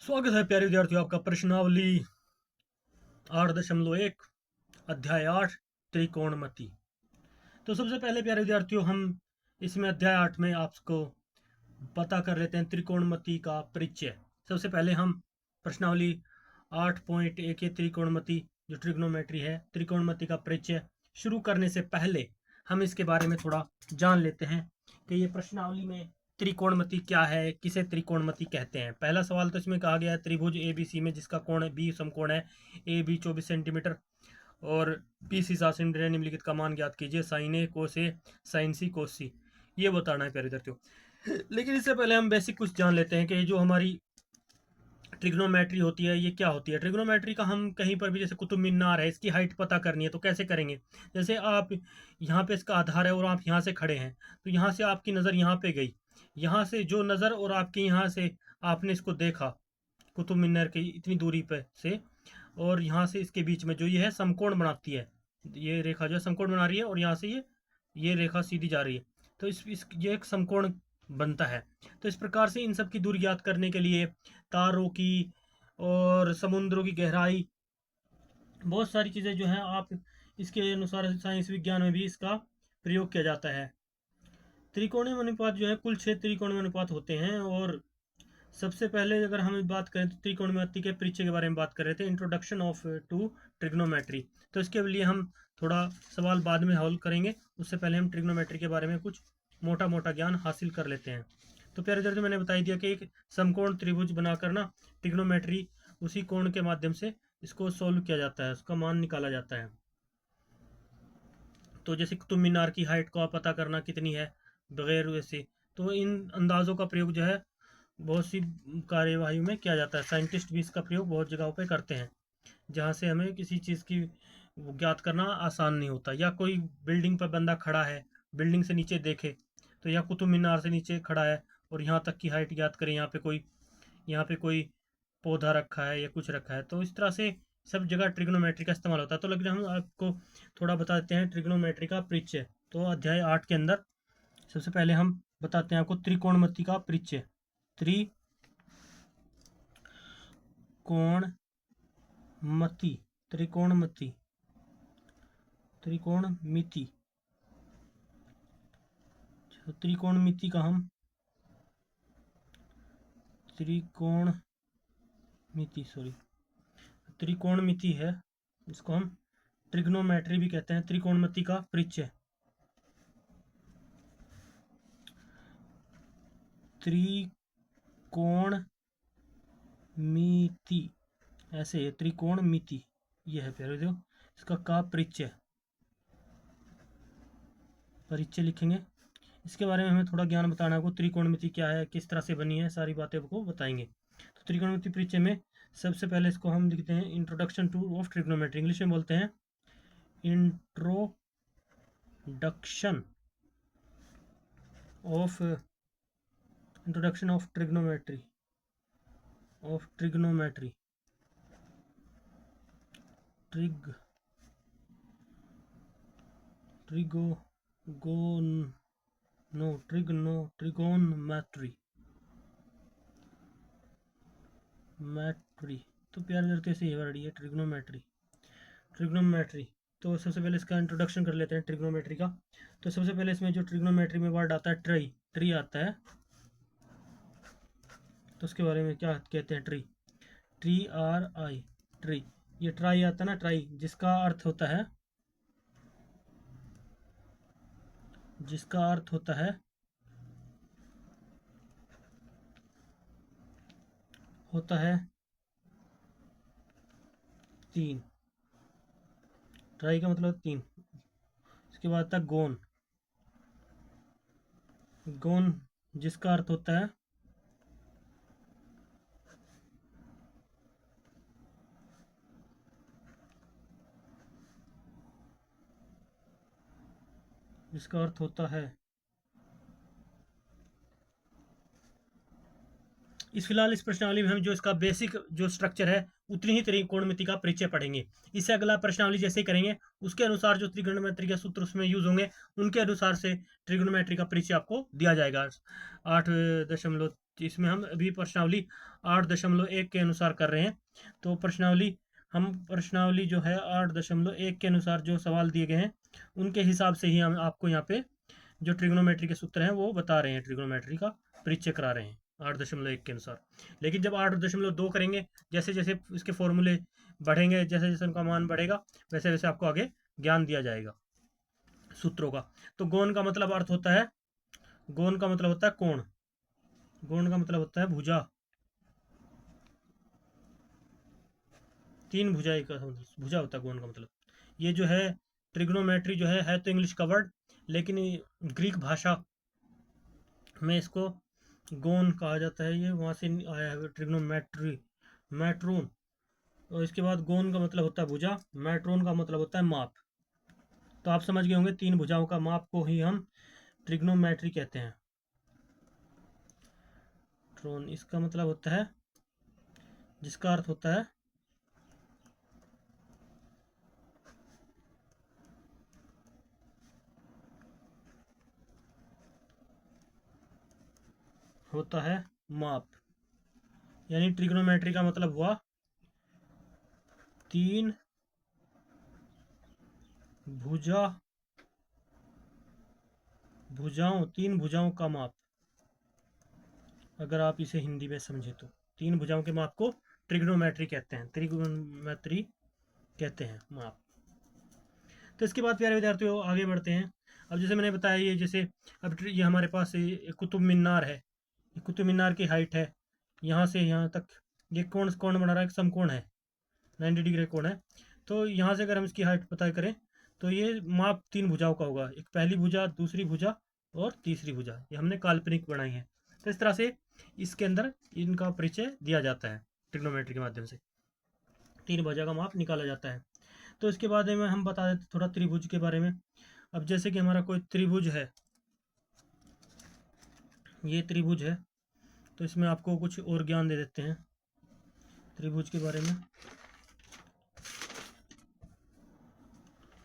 स्वागत है प्यारे विद्यार्थियों, आपका प्रश्नावली 8.1 अध्याय 8 त्रिकोणमिति। तो सबसे पहले प्यारे विद्यार्थियों, हम इसमें अध्याय 8 में आपको पता कर लेते हैं त्रिकोणमिति का परिचय। सबसे पहले हम प्रश्नावली 8.1 त्रिकोणमिति जो ट्रिग्नोमेट्री है, त्रिकोणमिति का परिचय शुरू करने से पहले हम इसके बारे में थोड़ा जान लेते हैं कि ये प्रश्नावली में त्रिकोणमिति क्या है, किसे त्रिकोणमिति कहते हैं। पहला सवाल तो इसमें कहा गया है त्रिभुज ABC में जिसका कोण बी समकोण है AB 24 सेंटीमीटर और BC 7 सेंटीमीटर, निम्नलिखित का मान ज्ञात कीजिए। साइन ए कोस ए साइन सी कोस सी, ये बताना है प्यारे विद्यार्थियों। लेकिन इससे पहले हम बेसिक कुछ जान लेते हैं कि जो हमारी ट्रिग्नोमेट्री होती है ये क्या होती है। ट्रिग्नोमेट्री का हम कहीं पर भी, जैसे कुतुब मीनार है, इसकी हाइट पता करनी है तो कैसे करेंगे। जैसे आप यहाँ पे इसका आधार है और आप यहाँ से खड़े हैं, तो यहाँ से आपकी नज़र यहाँ पे गई, यहाँ से जो नज़र और आपके यहाँ से आपने इसको देखा कुतुब मीनार की इतनी दूरी पे से, और यहाँ से इसके बीच में जो ये है समकोण बनाती है, ये रेखा जो है समकोण बना रही है और यहाँ से ये रेखा सीधी जा रही है, तो इस ये एक समकोण बनता है। तो इस प्रकार से इन सब की दूरी ज्ञात करने के लिए तारों की और समुद्रों की गहराई, बहुत सारी चीज़ें जो हैं, आप इसके अनुसार साइंस विज्ञान में भी इसका प्रयोग किया जाता है। त्रिकोणीय अनुपात जो है, कुल 6 त्रिकोणीय अनुपात होते हैं। और सबसे पहले अगर हम बात करें तो त्रिकोणमिति के परिचय के बारे में बात कर रहे थे, इंट्रोडक्शन ऑफ टू ट्रिग्नोमेट्री। तो इसके लिए हम थोड़ा सवाल बाद में हल करेंगे, उससे पहले हम ट्रिग्नोमेट्री के बारे में कुछ मोटा मोटा ज्ञान हासिल कर लेते हैं। तो प्यारे विद्यार्थियों, मैंने बता दिया कि एक समकोण त्रिभुज बनाकर ना ट्रिग्नोमेट्री, उसी कोण के माध्यम से इसको सोल्व किया जाता है, उसका मान निकाला जाता है। तो जैसे कुतुब मीनार की हाइट को आप पता करना कितनी है बगैर वैसे, तो इन अंदाज़ों का प्रयोग जो है बहुत सी कार्यवाहियों में किया जाता है। साइंटिस्ट भी इसका प्रयोग बहुत जगहों पे करते हैं जहाँ से हमें किसी चीज़ की ज्ञात करना आसान नहीं होता। या कोई बिल्डिंग पर बंदा खड़ा है, बिल्डिंग से नीचे देखे, तो या कुतुब मीनार से नीचे खड़ा है और यहाँ तक की हाइट ज्ञात करें, यहाँ पे कोई पौधा रखा है या कुछ रखा है, तो इस तरह से सब जगह ट्रिग्नोमेट्री का इस्तेमाल होता है। तो लेकिन हम आपको थोड़ा बता देते हैं ट्रिग्नोमेट्री का परिचय। तो अध्याय 8 के अंदर सबसे पहले हम बताते हैं आपको त्रिकोणमिति का परिचय। त्रिकोणमिति, त्रिकोणमिति, त्रिकोणमिति, त्रिकोणमिति का हम त्रिकोणमिति है, इसको हम ट्रिग्नोमेट्री भी कहते हैं। त्रिकोणमिति का परिचय, त्रिकोणमिति ऐसे है, त्रिकोणमिति ये है प्यारे जो इसका का परिचय लिखेंगे। इसके बारे में हमें थोड़ा ज्ञान बताना होगा, त्रिकोणमिति क्या है, किस तरह से बनी है, सारी बातें आपको बताएंगे। तो त्रिकोणमिति परिचय में सबसे पहले इसको हम लिखते हैं introduction two of trigonometry, English में बोलते हैं इंट्रोडक्शन ऑफ ट्रिग्नोमेट्री, ट्रिग्नोमेट्री। तो प्यारे विद्यार्थियों से ये वर्ड है ट्रिग्नोमेट्री। तो सबसे पहले इसका इंट्रोडक्शन कर लेते हैं ट्रिग्नोमेट्री का। तो सबसे पहले इसमें जो ट्रिग्नोमेट्री में वर्ड आता है ट्री आता है, तो उसके बारे में क्या कहते हैं। ट्री ट्री, ये ट्राई आता है ना, ट्राई, जिसका अर्थ होता है 3। ट्राई का मतलब 3। इसके बाद आता है गोन, जिसका अर्थ होता है फिलहाल इस प्रश्नावली में हम जो इसका बेसिक जो स्ट्रक्चर है उतनी ही त्रिकोणमिति का परिचय पढ़ेंगे। इससे अगला प्रश्नावली जैसे ही करेंगे उसके अनुसार जो त्रिकोणमिति के सूत्र उसमें यूज होंगे उनके अनुसार से ट्रिग्नोमेट्री का परिचय आपको दिया जाएगा। इसमें हम अभी प्रश्नावली 8.1 के अनुसार कर रहे हैं। तो प्रश्नावली जो है 8.1 के अनुसार जो सवाल दिए गए हैं उनके हिसाब से ही हम आपको यहाँ पे जो ट्रिग्नोमेट्री के सूत्र हैं वो बता रहे हैं, ट्रिग्नोमेट्री का परिचय करा रहे हैं 8.1 के अनुसार। लेकिन जब 8.2 करेंगे, जैसे जैसे इसके फॉर्मूले बढ़ेंगे, जैसे जैसे उनका मान बढ़ेगा, वैसे वैसे आपको आगे ज्ञान दिया जाएगा सूत्रों का। तो गोन का मतलब अर्थ होता है, गोन का मतलब होता है कोण, गोन का मतलब होता है भुजा, तीन भुजाएं का भुजा होता है गोन का मतलब। ये जो है ट्रिग्नोमेट्री जो है तो इंग्लिश का वर्ड, लेकिन ग्रीक भाषा में इसको गोन कहा जाता है, ये वहाँ से आया है ट्रिग्नोमेट्री, मैट्रोन। और इसके बाद गोन का मतलब होता है भुजा, मैट्रोन का मतलब होता है माप। तो आप समझ गए होंगे तीन भुजाओं का माप को ही हम ट्रिग्नोमेट्री कहते हैं। ट्रोन इसका मतलब होता है, जिसका अर्थ होता है माप। यानी ट्रिग्नोमेट्री का मतलब हुआ तीन तीन भुजाओं का माप। अगर आप इसे हिंदी में समझे तो तीन भुजाओं के माप को ट्रिग्नोमेट्री कहते हैं, ट्रिग्नोमेट्री कहते हैं माप। तो इसके बाद प्यारे विद्यार्थियों आगे बढ़ते हैं। अब जैसे मैंने बताया, ये जैसे अब ये हमारे पास कुतुब मीनार है, ये कुतुब मीनार की हाइट है यहाँ से यहाँ तक, ये कौन कौन बना रहा है, एक समकोण है, 90 डिग्री कोण है। तो यहाँ से अगर हम इसकी हाइट पता करें तो ये माप तीन भुजाओं का होगा, एक पहली भुजा, दूसरी भुजा और तीसरी भुजा, ये हमने काल्पनिक बनाई है। तो इस तरह से इसके अंदर इनका परिचय दिया जाता है, ट्रिग्नोमेट्री के माध्यम से तीन भुजा का माप निकाला जाता है। तो इसके बाद में हम बता देते थोड़ा त्रिभुज के बारे में। अब जैसे कि हमारा कोई त्रिभुज है, ये त्रिभुज है, तो इसमें आपको कुछ और ज्ञान दे देते हैं त्रिभुज के बारे में।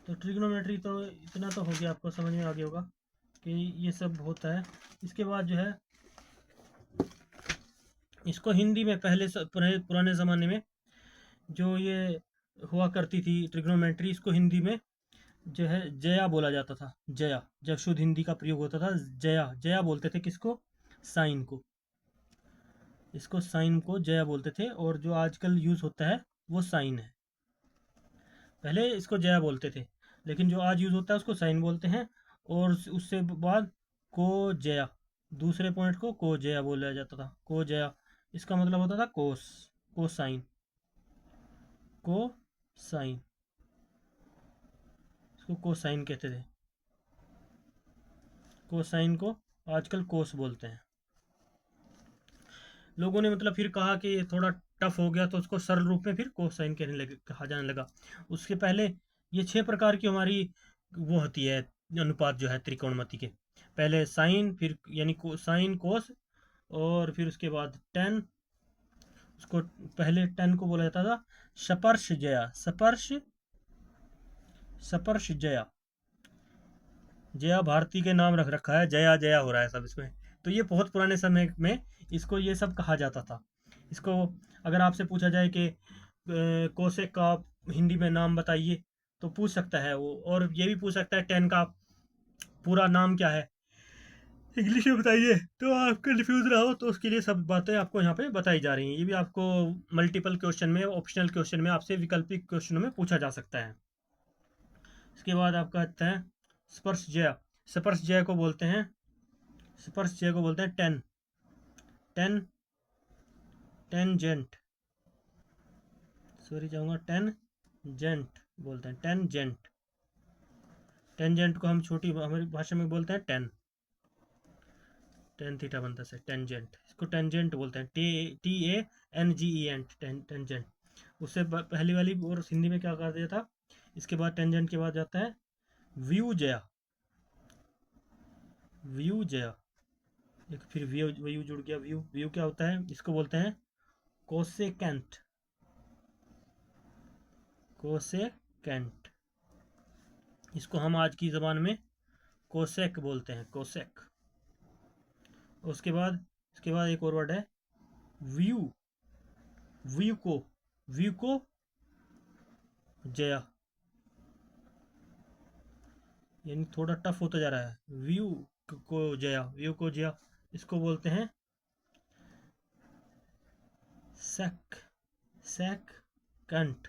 तो ट्रिग्नोमेट्री तो इतना तो हो गया, आपको समझ में आ गया होगा कि ये सब होता है। इसके बाद जो है इसको हिंदी में पहले पुराने ज़माने में जो ये हुआ करती थी ट्रिग्नोमेट्री, इसको हिंदी में जो है जया बोला जाता था। जया, जब शुद्ध हिंदी का प्रयोग होता था, जया जया बोलते थे किसको, साइन को, इसको साइन को जया बोलते थे। और जो आजकल यूज़ होता है वो साइन है, पहले इसको जया बोलते थे, लेकिन जो आज यूज़ होता है उसको साइन बोलते हैं। और उससे बाद को जया, दूसरे पॉइंट को को जया बोला जाता था, को जया, इसका मतलब होता था कोस, कोसाइन, को साइन, इसको कोसाइन कहते थे, कोसाइन को आजकल कोस बोलते हैं। लोगों ने मतलब फिर कहा कि ये थोड़ा टफ हो गया तो उसको सरल रूप में फिर कोसाइन कहने लगे, कहा जाने लगा। उसके पहले ये 6 प्रकार की हमारी वो होती है अनुपात जो है त्रिकोणमिति के, पहले साइन, फिर यानी साइन कोस, और फिर उसके बाद टेन। उसको पहले टेन को बोला जाता था स्पर्श जया, स्पर्श जया, जया भारती के नाम रख रखा है, जया जया हो रहा है सब इसमें। तो ये बहुत पुराने समय में इसको ये सब कहा जाता था। इसको अगर आपसे पूछा जाए कि कोसेक का हिंदी में नाम बताइए तो पूछ सकता है वो, और ये भी पूछ सकता है टेन का पूरा नाम क्या है, इंग्लिश में बताइए। तो आप कन्फ्यूज रहा हो तो उसके लिए सब बातें आपको यहाँ पे बताई जा रही हैं। ये भी आपको मल्टीपल क्वेश्चन में, ऑप्शनल क्वेश्चन में आपसे वैकल्पिक क्वेश्चनों में पूछा जा सकता है। इसके बाद आपका आता है स्पर्श जय, स्पर्श जय को बोलते हैं, स्पर्श जय को बोलते हैं टेन, टेन टेंजेंट, सॉरी चाहूँगा, टेंजेंट बोलते हैं, टेंजेंट, टेंजेंट को हम छोटी हमारी भाषा में बोलते हैं टेन, टेन थीटा बनता है टेंजेंट, इसको टेंजेंट बोलते हैं, TANGEN, टेंजेंट। उससे पहली वाली और हिंदी में क्या कहा दिया था, इसके बाद टेंजेंट के बाद जाता है व्यू जया, व्यू जया, एक फिर व्यू व्यू जुड़ गया, व्यू व्यू क्या होता है, इसको बोलते हैं कोसेकेंट, कोसेकेंट, इसको हम आज की ज़बान में कोसेक बोलते हैं, कोसेक। उसके बाद इसके बाद एक और वर्ड है व्यू, व्यू को जया, यानी थोड़ा टफ होता जा रहा है। व्यू को जया, व्यू को जया, इसको बोलते हैं सेक, सेकंड,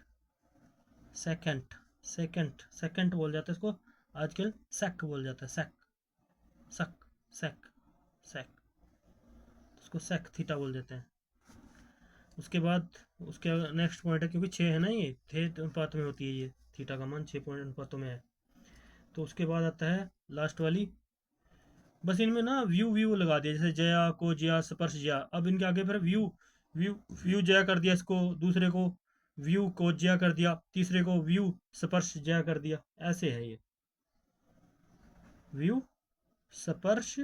सेकंड, सेकंड, सेकंड बोल जाता है इसको आजकल, सेक बोल जाता है, सेक, सक, सेक, सेक, इसको सेक थीटा बोल देते हैं। उसके बाद उसके नेक्स्ट पॉइंट है, क्योंकि 6 है ना, ये 6 अनुपात में होती है, ये थीटा का मान 6 पॉइंट अनुपातों में है। तो उसके बाद आता है लास्ट वाली, बस इनमें ना व्यू व्यू लगा दिया, जैसे जया को जया, स्पर्श जया, अब इनके आगे फिर व्यू, व्यू व्यू जया कर दिया इसको, दूसरे को व्यू को जया कर दिया, तीसरे को व्यू स्पर्श जया कर दिया, ऐसे है ये व्यू स्पर्श,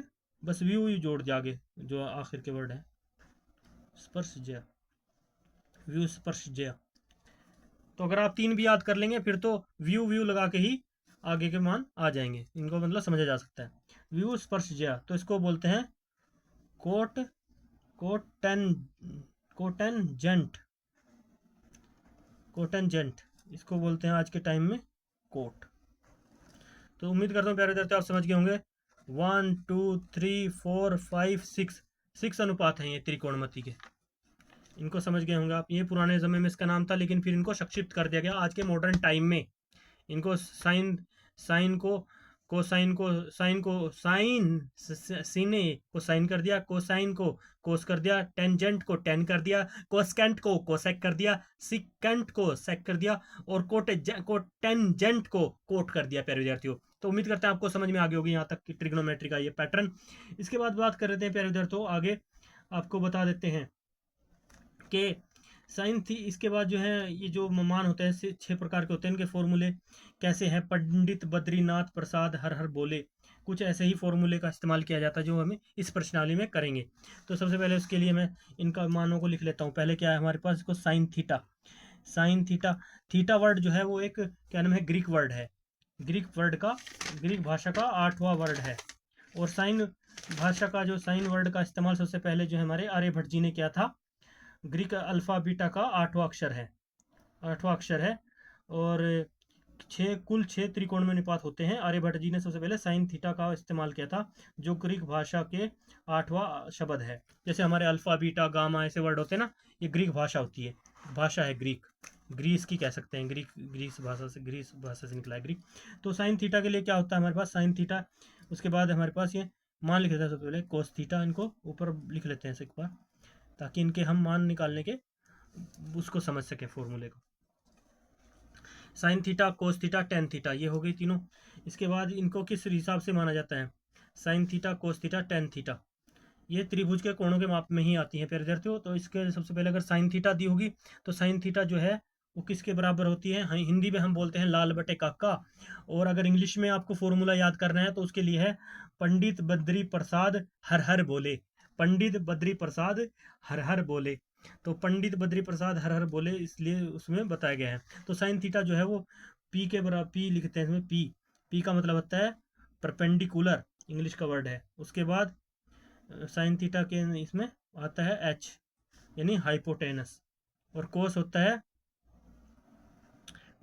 बस व्यू ही जोड़ दिया आगे जो आखिर के वर्ड है, स्पर्श जया, व्यू स्पर्श जया। तो अगर आप 3 भी याद कर लेंगे फिर तो व्यू व्यू लगा के ही आगे के मान आ जाएंगे, इनको मतलब समझा जा सकता है। व्यू स्पर्श जया, तो इसको बोलते हैं कोट, कोटेन, कोटेंजेंट, कोटेंजेंट, इसको बोलते हैं आज के टाइम में कोट। तो उम्मीद करता हूँ प्यारे विद्यार्थी आप समझ गए होंगे। 1 2 3 4 5 6 अनुपात हैं ये त्रिकोणमिति के, इनको समझ गए होंगे आप। ये पुराने समय में इसका नाम था, लेकिन फिर इनको संक्षिप्त कर दिया गया आज के मॉडर्न टाइम में। इनको साइन, साइन को कोसाइन को, साइन को साइन, सीने को साइन कर दिया, कोसाइन को कोस कर दिया, टेंजेंट को टेन कर दिया, कोसेकेंट को कोसेक कर दिया, सिकेंट को सेक कर दिया, और कोटेंजेंट को कोट कर दिया प्यारे विद्यार्थियों। तो उम्मीद करते हैं आपको समझ में आ गई होगी यहाँ तक कि ट्रिग्नोमेट्री का ये पैटर्न। इसके बाद बात कर रहे हैं प्यारे विद्यार्थियों, आगे आपको बता देते हैं कि साइन थी, इसके बाद जो है ये जो मान होते हैं 6 प्रकार के होते हैं, इनके फॉर्मूले कैसे हैं। पंडित बद्रीनाथ प्रसाद हर हर बोले, कुछ ऐसे ही फॉर्मूले का इस्तेमाल किया जाता है जो हमें इस प्रश्नावली में करेंगे। तो सबसे पहले उसके लिए मैं इनका मानों को लिख लेता हूँ। पहले क्या है हमारे पास, इसको sine theta, sine theta, theta word जो है वो एक क्या नाम है, ग्रीक वर्ड है, ग्रीक वर्ड का, ग्रीक भाषा का 8वां वर्ड है। और साइन भाषा का जो साइन वर्ड का इस्तेमाल सबसे पहले जो है हमारे आर्यभट्ट जी ने किया था। ग्रीक अल्फा बीटा का 8वां अक्षर है, 8वां अक्षर है। और कुल 6 त्रिकोण में निपात होते हैं। आर्यभट्ट जी ने सबसे पहले साइन थीटा का इस्तेमाल किया था, जो ग्रीक भाषा के 8वां शब्द है। जैसे हमारे अल्फा बीटा गामा ऐसे वर्ड होते हैं ना, ये ग्रीक भाषा होती है, भाषा है ग्रीक, ग्रीस की कह सकते हैं, ग्रीक, ग्रीस भाषा से निकला है ग्रीक। तो साइन थीटा के लिए क्या होता है हमारे पास, साइन थीटा, उसके बाद हमारे पास ये मान लिख लेते हैं सबसे पहले कोस थीटा, इनको ऊपर लिख लेते हैं एक बार, ताकि इनके हम मान निकालने के उसको समझ सके फॉर्मूले को। Sine theta, cos theta, tan theta, ये हो गई तीनों। इसके बाद इनको किस हिसाब से माना जाता है, sine theta, cos theta, tan theta, ये त्रिभुज के कोणों के माप में ही आती है प्यारे विद्यार्थियों। तो इसके सबसे पहले अगर साइन थीटा दी होगी तो साइन थीटा जो है वो किसके बराबर होती है, हिंदी में हम बोलते हैं लाल बटे काका। और अगर इंग्लिश में आपको फॉर्मूला याद करना है तो उसके लिए है पंडित बद्री प्रसाद हर हर बोले, पंडित बद्री प्रसाद हर हर बोले। तो पंडित बद्री प्रसाद हर हर बोले इसलिए उसमें बताया गया है। तो साइन थीटा जो है वो पी के बराबर, पी लिखते हैं इसमें, पी का मतलब होता है परपेंडिकुलर, इंग्लिश का वर्ड है। उसके बाद साइन थीटा के इसमें आता है एच, यानी हाइपोटेनस। और कोस होता है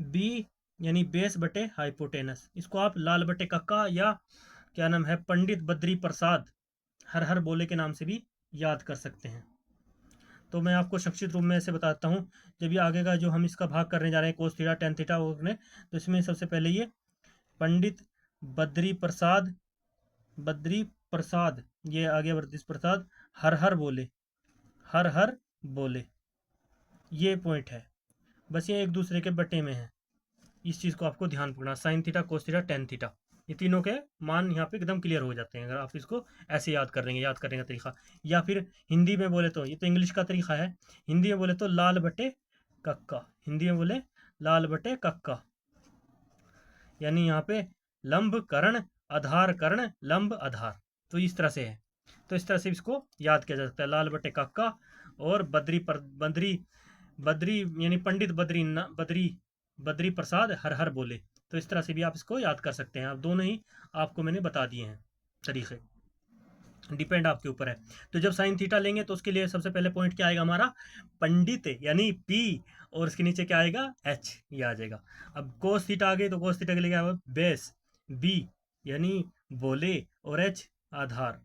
बी, यानी बेस बटे हाइपोटेनस। इसको आप लाल बटे कक्का या क्या नाम है पंडित बद्री प्रसाद हर हर बोले के नाम से भी याद कर सकते हैं। तो मैं आपको संक्षिप्त रूप में ऐसे बताता हूँ। जब ये आगे का जो हम इसका भाग करने जा रहे हैं कोस थीटा टेन थीटा करने, तो इसमें सबसे पहले ये पंडित बद्री प्रसाद, बद्री प्रसाद, ये आगे बद्री प्रसाद हर हर बोले, हर हर बोले, ये पॉइंट है। बस ये एक दूसरे के बटे में है, इस चीज़ को आपको ध्यान रखना। Sine theta, cos theta, tan theta, ये तीनों के मान यहाँ पे एकदम क्लियर हो जाते हैं अगर आप इसको ऐसे याद कर लेंगे, याद करने का तरीका। या फिर हिंदी में बोले तो, ये तो इंग्लिश का तरीका है, हिंदी में बोले तो लाल बटे कक्का, हिंदी में बोले लाल बटे कक्का, यानी यहाँ पे लंब कर्ण आधार कर्ण लंब आधार, तो इस तरह से है। तो इस तरह से इसको याद किया जा सकता है, लाल बटे कक्का और बद्री यानी पंडित बद्री प्रसाद हर हर बोले। तो इस तरह से भी आप इसको याद कर सकते हैं। आप दोनों ही आपको मैंने बता दिए हैं तरीके। डिपेंड आपके ऊपर है। तो जब साइन थीटा लेंगे तो उसके लिए सबसे पहले पॉइंट क्या आएगा हमारा, पंडित यानी पी, और उसके नीचे क्या आएगा, एच, ये आ जाएगा। अब कोस थीटा आ गई तो कोस थीटा के लिए क्या होगा, बेस, बी यानी बोले, और एच आधार,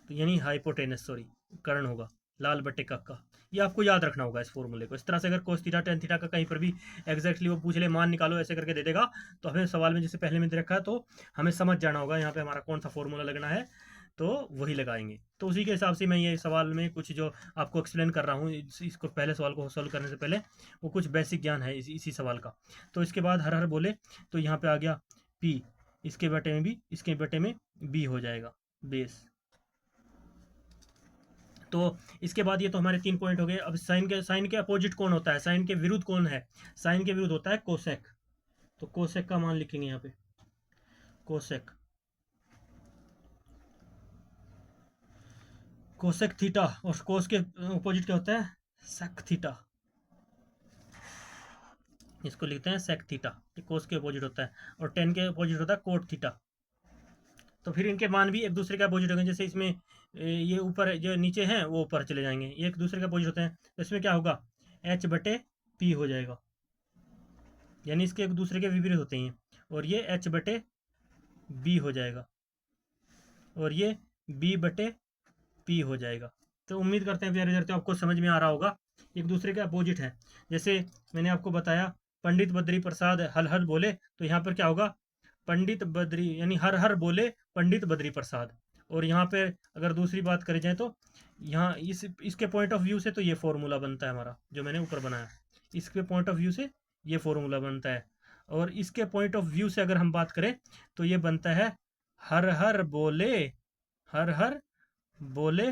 तो यानी हाइपोटेनस, सॉरी कर्ण होगा, लाल बट्टे कक्का। ये आपको याद रखना होगा इस फॉर्मूले को। इस तरह से अगर कोस थीटा टेन थीटा का कहीं पर भी एग्जैक्टली वो पूछ ले, मान निकालो ऐसे करके दे देगा, तो हमें सवाल में जैसे पहले में दे रखा है तो हमें समझ जाना होगा यहाँ पे हमारा कौन सा फॉर्मूला लगना है, तो वही लगाएंगे। तो उसी के हिसाब से मैं ये सवाल में कुछ जो आपको एक्सप्लेन कर रहा हूँ, इसको पहले सवाल को सॉल्व करने से पहले वो कुछ बेसिक ज्ञान है इसी सवाल का। तो इसके बाद हर हर बोले, तो यहाँ पे आ गया पी, इसके बटे में बी, इसके बटे में बी हो जाएगा, बेस। तो इसके बाद ये तो हमारे 3 पॉइंट हो गए। अब साइन के अपोजिट कौन होता है, साइन के विरुद्ध कौन है, साइन के विरुद्ध होता है कोसेक। तो कोसेक का मान लिखेंगे यहाँ पे, कोसेक, कोसेक थीटा, और कोस के अपोजिट क्या होता है, सेक थीटा, इसको लिखते हैं सेक थीटा, कोस के अपोजिट होता है, और टेन के अपोजिट होता है कोट थीटा। तो फिर इनके मान भी एक दूसरे के अपोजिट होंगे, जैसे इसमें ये ऊपर जो नीचे हैं वो ऊपर चले जाएंगे, ये एक दूसरे के अपोजिट होते हैं, तो इसमें क्या होगा, एच बटे पी हो जाएगा, यानी इसके एक दूसरे के विपरीत होते हैं, और ये एच बटे बी हो जाएगा, और ये बी बटे पी हो जाएगा। तो उम्मीद करते हैं प्यारे विद्यार्थियों आपको समझ में आ रहा होगा, एक दूसरे के अपोजिट है। जैसे मैंने आपको बताया पंडित बद्री प्रसाद हल हल बोले, तो यहाँ पर क्या होगा, पंडित बद्री यानी हर हर बोले पंडित बद्री प्रसाद। और यहाँ पे अगर दूसरी बात करी जाए तो यहाँ इसके पॉइंट ऑफ व्यू से तो ये फॉर्मूला बनता है हमारा जो मैंने ऊपर बनाया, इसके पॉइंट ऑफ व्यू से ये फॉर्मूला बनता है। और इसके पॉइंट ऑफ व्यू से अगर हम बात करें तो ये बनता है हर हर बोले, हर हर बोले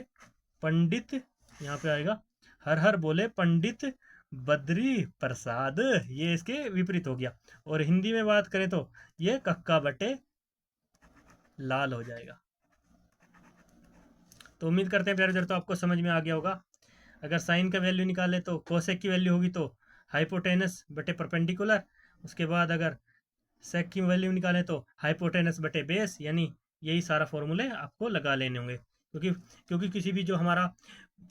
पंडित, यहाँ पे आएगा हर हर बोले पंडित बद्री प्रसाद, ये इसके विपरीत हो गया। और हिंदी में बात करें तो ये कक्का बटे लाल हो जाएगा। तो उम्मीद करते हैं प्यारे दोस्तों आपको समझ में आ गया होगा। अगर साइन का वैल्यू निकाले तो कोसेक की वैल्यू होगी तो हाइपोटेनस बटे परपेंडिकुलर, उसके बाद अगर सेक की वैल्यू निकालें तो हाइपोटेनस बटे बेस, यानी यही सारा फॉर्मूले आपको लगा लेने होंगे, क्योंकि किसी भी जो हमारा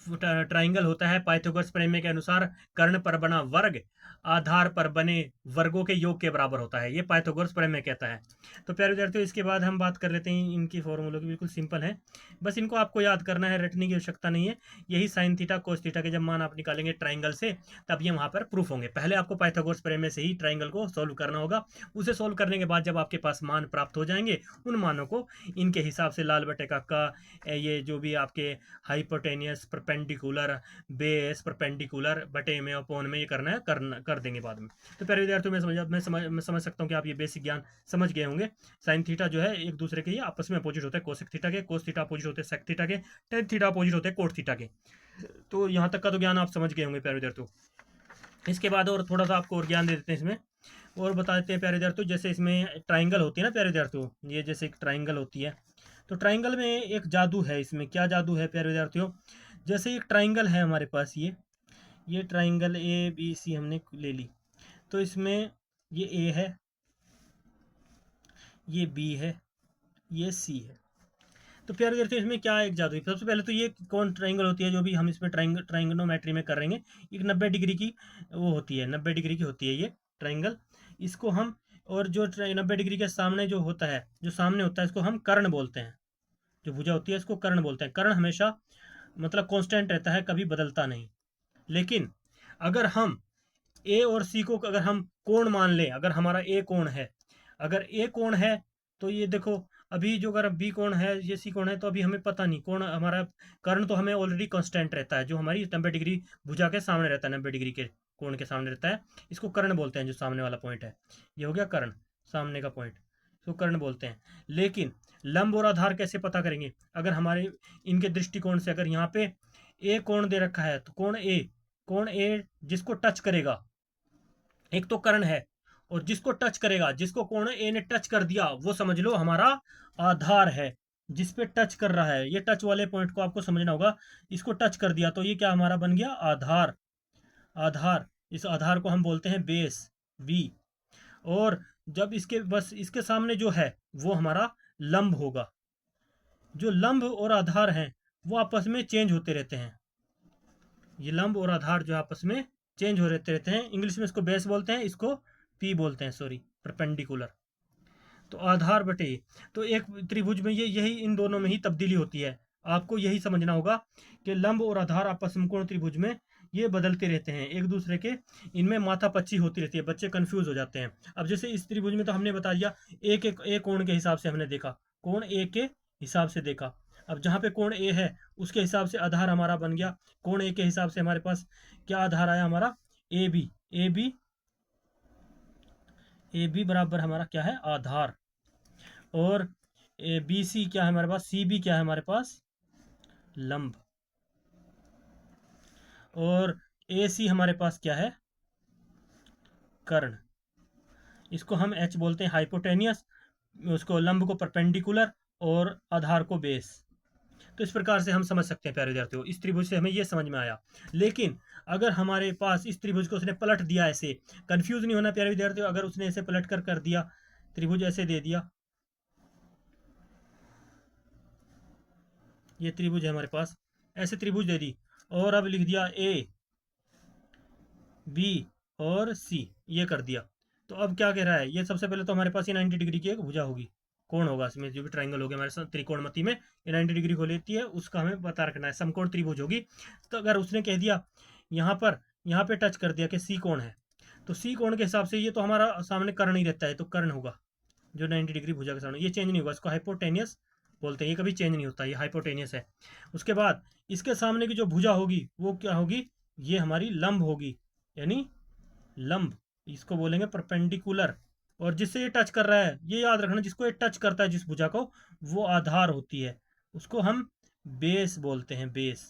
ट्राइंगल होता है पाइथागोरस प्रमेय के अनुसार कर्ण पर बना वर्ग आधार पर बने वर्गों के योग के बराबर होता है, ये पाइथागोरस प्रमेय कहता है। तो प्यारे विद्यार्थियों इसके बाद हम बात कर लेते हैं इनकी फॉर्मूलों की, बिल्कुल सिंपल है, बस इनको आपको याद करना है, रटने की आवश्यकता नहीं है। यही साइन थीटा कोस थीटा के जब मान आप निकालेंगे ट्राइंगल से तब ये वहां पर प्रूफ होंगे। पहले आपको पाइथागोरस प्रमेय से ही ट्राइंगल को सोल्व करना होगा, उसे सोल्व करने के बाद जब आपके पास मान प्राप्त हो जाएंगे उन मानों को इनके हिसाब से लाल बटे का ये जो भी आपके हाइपोटेनियस परपेंडिकुलर बेस परपेंडिकुलर बटे में अपोन में ये करना है कर देंगे बाद में। तो प्यारे विद्यार्थियों मैं समझ सकता हूँ कि आप ये बेसिक ज्ञान समझ गए होंगे। साइन थीटा जो है एक दूसरे के ही आपस में अपोजिट होते हैं, कोसेक थीटा के, कोस थीटा अपोजिट होते हैं सेक थीटा के, टेन थीटा अपोजिट होते हैं कोट थीटा के। तो यहाँ तक का तो ज्ञान आप समझ गए होंगे प्यारे विद्यार्थियों। इसके बाद और थोड़ा सा आपको और ज्ञान दे देते हैं इसमें, और बता देते हैं प्यारे विद्यार्थियों। जैसे इसमें ट्राइंगल होती है ना प्यारे विद्यार्थियों, ये जैसे एक ट्राइंगल होती है, तो ट्राइंगल में एक जादू है, इसमें क्या जादू है प्यारे विद्यार्थियों, जैसे एक ट्राइंगल है हमारे पास, ये ट्राइंगल ए बी सी हमने ले ली, तो इसमें ये ए है, ये बी है, ये सी है। तो प्यारे विद्यार्थियों इसमें क्या एक जादू है, सबसे पहले तो ये कौन ट्राइंगल होती है जो भी हम इसमें ट्राइंगनोमेट्री में कर रहे हैं, एक 90 डिग्री की वो होती है, 90 डिग्री की होती है ये ट्राइंगल, इसको हम, और जो 90 डिग्री के सामने जो होता है, जो सामने होता है इसको हम कर्ण बोलते हैं, जो भुजा होती है इसको कर्ण बोलते हैं। कर्ण हमेशा मतलब कांस्टेंट रहता है, कभी बदलता नहीं। लेकिन अगर हम ए और सी को अगर हम कोण मान लें, अगर हमारा ए कोण है, अगर ए कोण है तो ये देखो, अभी जो अगर बी कोण है ये सी कोण है, तो अभी हमें पता नहीं कोण हमारा, कर्ण तो हमें ऑलरेडी कांस्टेंट रहता है, जो हमारी 90 डिग्री भुजा के सामने रहता है, 90 डिग्री के कोण के सामने रहता है, इसको कर्ण बोलते हैं, जो सामने वाला पॉइंट है ये हो गया कर्ण, सामने का पॉइंट, इसको कर्ण बोलते हैं। लेकिन लंब और आधार कैसे पता करेंगे, अगर हमारे इनके दृष्टिकोण से, अगर यहाँ पे ए कोण दे रखा है तो कोण ए जिसको टच करेगा, एक तो कर्ण है, और जिसको टच करेगा, जिसको कोण ए ने टच कर दिया वो समझ लो हमारा आधार है, जिस पे टच कर रहा है, ये टच वाले पॉइंट को आपको समझना होगा, इसको टच कर दिया तो ये क्या हमारा बन गया आधार, आधार, इस आधार को हम बोलते हैं बेस बी। और जब इसके बस इसके सामने जो है वो हमारा लंब होगा, जो लंब और आधार हैं वो आपस में चेंज होते रहते हैं। ये लंब और आधार जो आपस में चेंज हो रहते हैं, इंग्लिश में इसको बेस बोलते हैं, इसको पी बोलते हैं, सॉरी, परपेंडिकुलर। तो आधार बटे, तो एक त्रिभुज में ये यही इन दोनों में ही तब्दीली होती है। आपको यही समझना होगा कि लंब और आधार आपस समकोण त्रिभुज में ये बदलते रहते हैं एक दूसरे के, इनमें माथापच्ची होती रहती है, बच्चे कंफ्यूज हो जाते हैं। अब जैसे इस त्रिभुज में तो हमने बता दिया, एक कोण के हिसाब से हमने देखा, कोण ए के हिसाब से देखा। अब जहाँ पे कोण ए है उसके हिसाब से आधार हमारा बन गया, कोण ए के हिसाब से हमारे पास क्या आधार आया हमारा, A B. A B, A B बराबर हमारा क्या है, आधार। और बी सी क्या है हमारे पास, सी बी क्या है हमारे पास, लंब। और ए सी हमारे पास क्या है, कर्ण। इसको हम एच बोलते हैं हाइपोटेनियस, उसको लंब को परपेंडिकुलर और आधार को बेस। तो इस प्रकार से हम समझ सकते हैं प्यारे विद्यार्थियों, इस त्रिभुज से हमें ये समझ में आया। लेकिन अगर हमारे पास इस त्रिभुज को उसने पलट दिया ऐसे, कंफ्यूज नहीं होना प्यारे विद्यार्थियों, अगर उसने ऐसे पलट कर दिया, त्रिभुज ऐसे दे दिया, ये त्रिभुज है हमारे पास, ऐसे त्रिभुज दे दी, और अब लिख दिया ए बी और सी, ये कर दिया। तो अब क्या कह रहा है, ये सबसे पहले तो हमारे पास ये 90 डिग्री की एक भुजा होगी, कौन होगा इसमें, जो भी ट्राइंगल होगा हमारे साथ त्रिकोणमिति में ये 90 डिग्री को लेती है, उसका हमें पता रखना है, समकोण त्रिभुज होगी। तो अगर उसने कह दिया यहाँ पे टच कर दिया कि सी कोण है, तो सी कोण के हिसाब से ये तो हमारा सामने कर्ण ही रहता है, तो कर्ण होगा जो 90 डिग्री भुजा के सामने, ये चेंज नहीं होगा, इसको हाइपोटेनियस बोलते हैं, ये कभी चेंज नहीं होता, ये हाइपोटेनियस है। उसके बाद इसके सामने की जो भुजा होगी वो क्या होगी, ये हमारी लंब होगी, यानी लंब, इसको बोलेंगे परपेंडिकुलर। और जिससे ये टच कर रहा है, ये याद रखना, जिसको ये टच करता है जिस भुजा को, वो आधार होती है, उसको हम बेस बोलते हैं, बेस।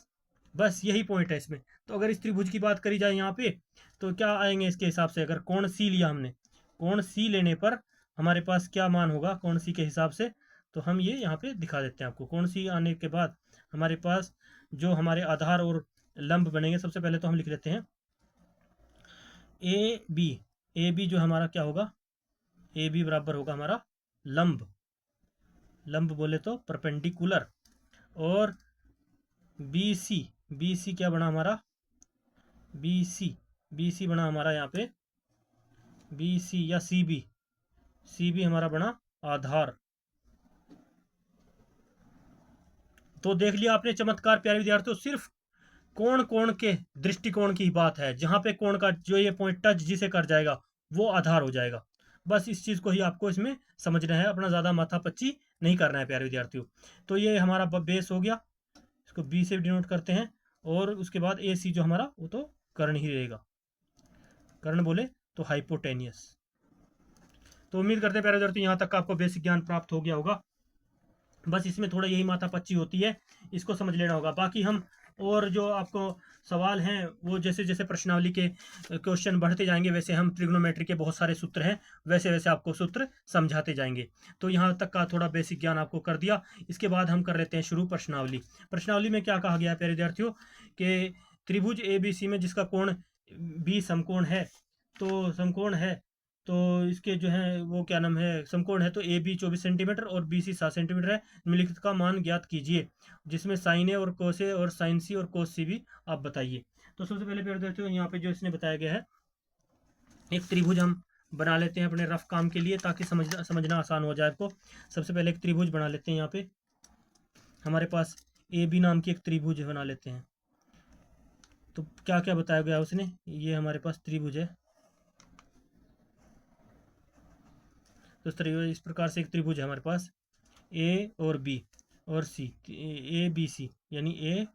बस यही पॉइंट है इसमें। तो अगर इस त्रिभुज की बात करी जाए यहाँ पे, तो क्या आएंगे इसके हिसाब से, अगर कोण सी लिया हमने, कोण सी लेने पर हमारे पास क्या मान होगा कोण सी के हिसाब से, तो हम ये यहाँ पे दिखा देते हैं आपको। कोण सी आने के बाद हमारे पास जो हमारे आधार और लंब बनेंगे, सबसे पहले तो हम लिख लेते हैं ए बी। ए बी जो हमारा क्या होगा, ए बी बराबर होगा हमारा लंब, लंब बोले तो परपेंडिकुलर। और बी सी, बी सी क्या बना हमारा, बी सी, बी सी बना हमारा यहाँ पे बी सी, या सी बी, सी बी हमारा बना आधार। तो देख लिया आपने चमत्कार प्यारे विद्यार्थियों, सिर्फ कोण कोण के दृष्टिकोण की बात है, जहां पे कोण का जो ये पॉइंट टच जिसे कर जाएगा वो आधार हो जाएगा। बस इस चीज को ही आपको इसमें समझना है, अपना ज्यादा माथापच्ची नहीं करना है प्यारे विद्यार्थियों। तो ये हमारा बेस हो गया, इसको बी से डिनोट करते हैं। और उसके बाद ए सी जो हमारा, वो तो कर्ण ही रहेगा, कर्ण बोले तो हाइपोटेनियस। तो उम्मीद करते हैं प्यारे विद्यार्थियों यहाँ तक आपको बेसिक ज्ञान प्राप्त हो गया होगा। बस इसमें थोड़ा यही माथापच्ची होती है, इसको समझ लेना होगा। बाकी हम और जो आपको सवाल हैं, वो जैसे जैसे प्रश्नावली के क्वेश्चन बढ़ते जाएंगे, वैसे हम ट्रिग्नोमेट्री के बहुत सारे सूत्र हैं, वैसे वैसे आपको सूत्र समझाते जाएंगे। तो यहाँ तक का थोड़ा बेसिक ज्ञान आपको कर दिया। इसके बाद हम कर लेते हैं शुरू प्रश्नावली। प्रश्नावली में क्या कहा गया है प्यारे विद्यार्थियों, कि त्रिभुज ए बी सी में जिसका कोण बी समकोण है, तो समकोण है, तो इसके जो है वो क्या नाम है, समकोण है, तो ए बी 24 सेंटीमीटर और बी सी 7 सेंटीमीटर है, निम्नलिखित का मान ज्ञात कीजिए, जिसमें साइन ए और कोस ए और साइन सी और कोस सी भी आप बताइए। तो सबसे पहले प्यारे दोस्तों यहाँ पे जो इसने बताया गया है, एक त्रिभुज हम बना लेते हैं अपने रफ काम के लिए, ताकि समझना आसान हो जाए आपको। सबसे पहले एक त्रिभुज बना लेते हैं, यहाँ पे हमारे पास ए बी नाम की एक त्रिभुज बना लेते हैं। तो क्या क्या बताया गया उसने, ये हमारे पास त्रिभुज है, तो इस प्रकार से एक त्रिभुज है हमारे पास, ए और बी और सी, ए बी सी, यानी ए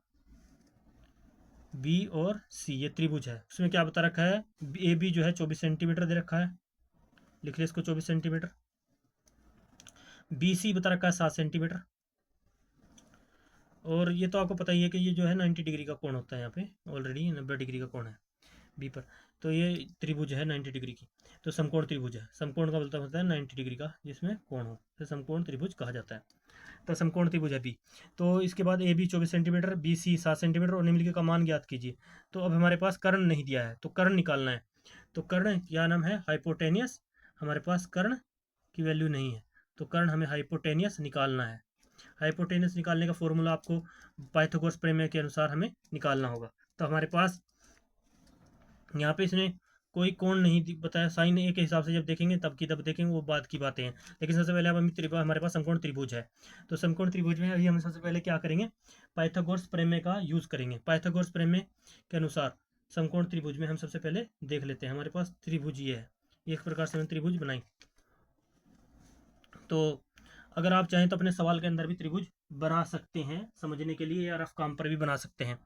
बी और सी, ये त्रिभुज है। उसमें क्या बता रखा है, ए बी जो है 24 सेंटीमीटर दे रखा है, लिख ले इसको 24 सेंटीमीटर। बी सी बता रखा है 7 सेंटीमीटर। और ये तो आपको पता ही है कि ये जो है 90 डिग्री का कोण होता है, यहाँ पे ऑलरेडी 90 डिग्री का कोण है बी पर। तो ये त्रिभुज है 90 डिग्री की, तो समकोण त्रिभुज है। समकोण का मतलब होता है 90 डिग्री का जिसमें कोण हो, तो समकोण त्रिभुज कहा जाता है। तो समकोण त्रिभुज है बी। तो इसके बाद A B 24 centimetre, B C 7 centimetre और निम्नलिखित का मान ज्ञात कीजिए। तो अब हमारे पास कर्ण नहीं दिया है, तो कर्ण निकालना है। तो कर्ण क्या नाम है, हाइपोटेनियस। हमारे पास कर्ण की वैल्यू नहीं है, तो कर्ण हमें हाइपोटेनियस निकालना है। हाइपोटेनस निकालने का फॉर्मूला आपको पाइथागोरस प्रमेय के अनुसार हमें निकालना होगा। तो हमारे पास यहाँ पे इसने कोई कोण नहीं बताया, साइन ए के हिसाब से जब देखेंगे तब की तब देखेंगे, वो बात की बातें हैं। लेकिन सबसे पहले अब हम हमारे पास समकोण त्रिभुज है। तो समकोण त्रिभुज में अभी हम सबसे पहले क्या करेंगे, पाइथागोरस प्रमेय का यूज करेंगे। पाइथागोरस प्रमेय के अनुसार समकोण त्रिभुज में हम सबसे पहले देख लेते हैं। हमारे पास त्रिभुज ये है, एक प्रकार से हमने त्रिभुज बनाई। तो अगर आप चाहें तो अपने सवाल के अंदर भी त्रिभुज बना सकते हैं समझने के लिए, या रफ काम पर भी बना सकते हैं।